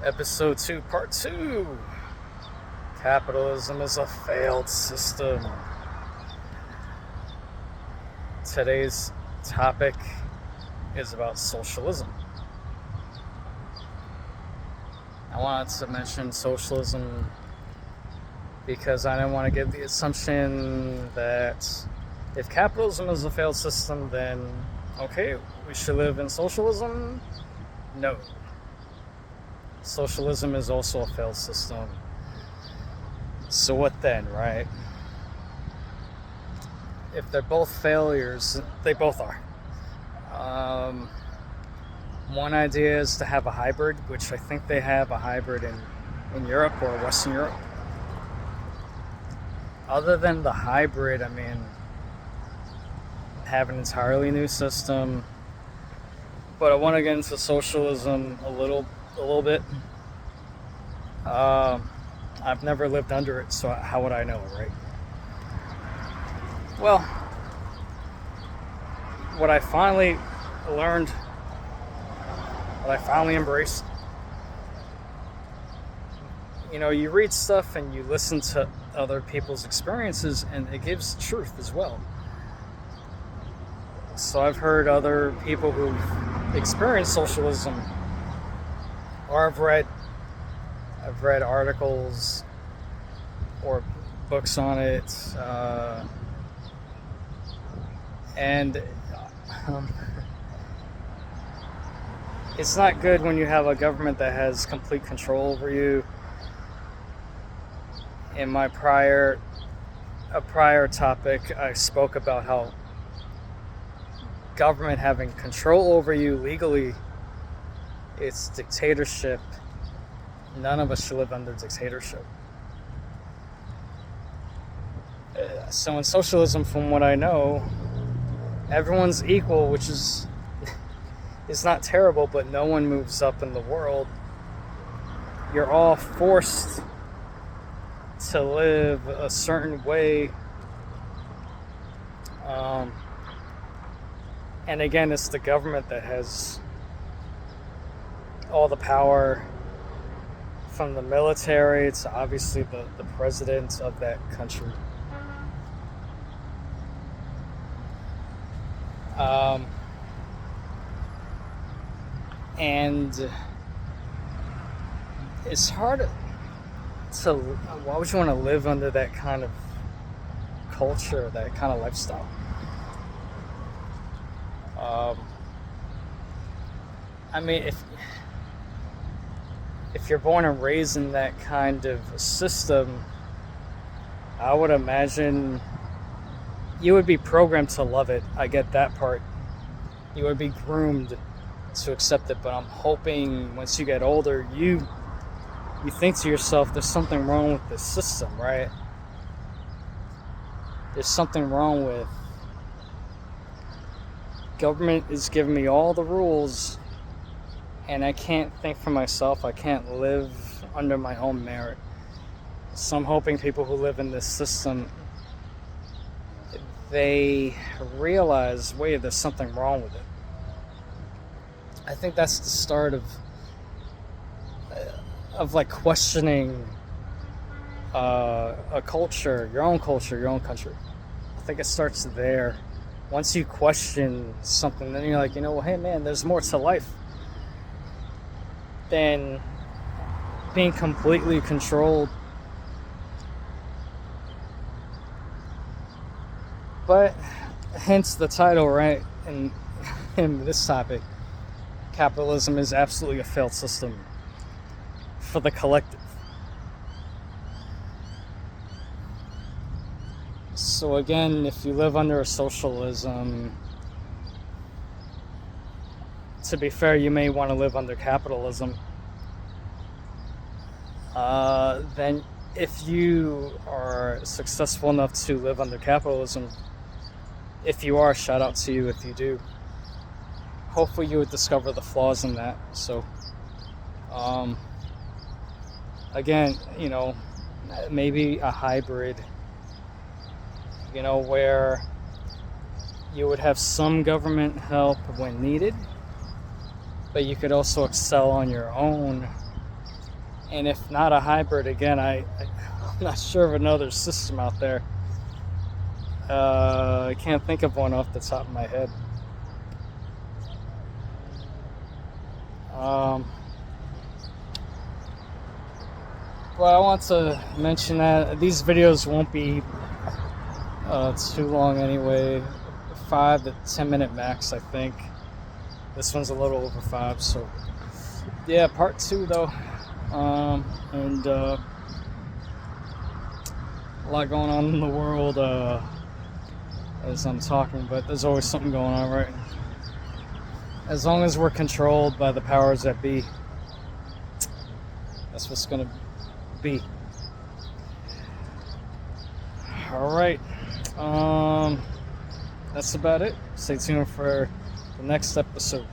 Episode 2, Part 2. Capitalism is a failed system. Today's topic is about socialism. I wanted to mention socialism because I didn't want to give the assumption that if capitalism is a failed system, then okay, we should live in socialism. No. Socialism is also a failed system. So what then, right? If they're both failures, they both are. One idea is to have a hybrid, which I think they have a hybrid in Europe or Western Europe. Other than the hybrid, I mean, have an entirely new system. But I want to get into socialism a little bit. I've never lived under it, so how would I know, right? Well, what I finally learned, what I finally embraced, you read stuff and you listen to other people's experiences, and it gives truth as well. So I've heard other people who've experienced socialism, or I've read articles or books on it, and it's not good when you have a government that has complete control over you. In my prior topic, I spoke about how government having control over you legally, it's dictatorship. None of us should live under dictatorship. So in socialism, from what I know, everyone's equal, which is not terrible, but no one moves up in the world. You're all forced to live a certain way. And again, it's the government that has all the power, from the military to obviously the president of that country. And it's hard to, why would you want to live under that kind of culture, that kind of lifestyle? I mean, if you're born and raised in that kind of system, I would imagine you would be programmed to love it. I get that part. You would be groomed to accept it, but I'm hoping once you get older, you think to yourself, there's something wrong with this system, right? There's something wrong with government is giving me all the rules, and I can't think for myself. I can't live under my own merit. So I'm hoping people who live in this system, they realize, wait, there's something wrong with it. I think that's the start of like questioning a culture, your own country. I think it starts there. Once you question something, then you're like, well, hey man, there's more to life than being completely controlled. But hence the title, right? In this topic, capitalism is absolutely a failed system for the collective. So again, if you live under a socialism, to be fair, you may want to live under capitalism. Then if you are successful enough to live under capitalism, if you are, shout out to you if you do. Hopefully you would discover the flaws in that. So, again, maybe a hybrid, where you would have some government help when needed, but you could also excel on your own And if not a hybrid, again, I'm not sure of another system out there. I can't think of one off the top of my head. But I want to mention that these videos won't be too long anyway. 5 to 10 minute max, I think. This one's a little over 5, so yeah, part 2 though. And a lot going on in the world as I'm talking, but there's always something going on, right? As long as we're controlled by the powers that be, that's what's gonna be. All right, that's about it. Stay tuned for the next episode.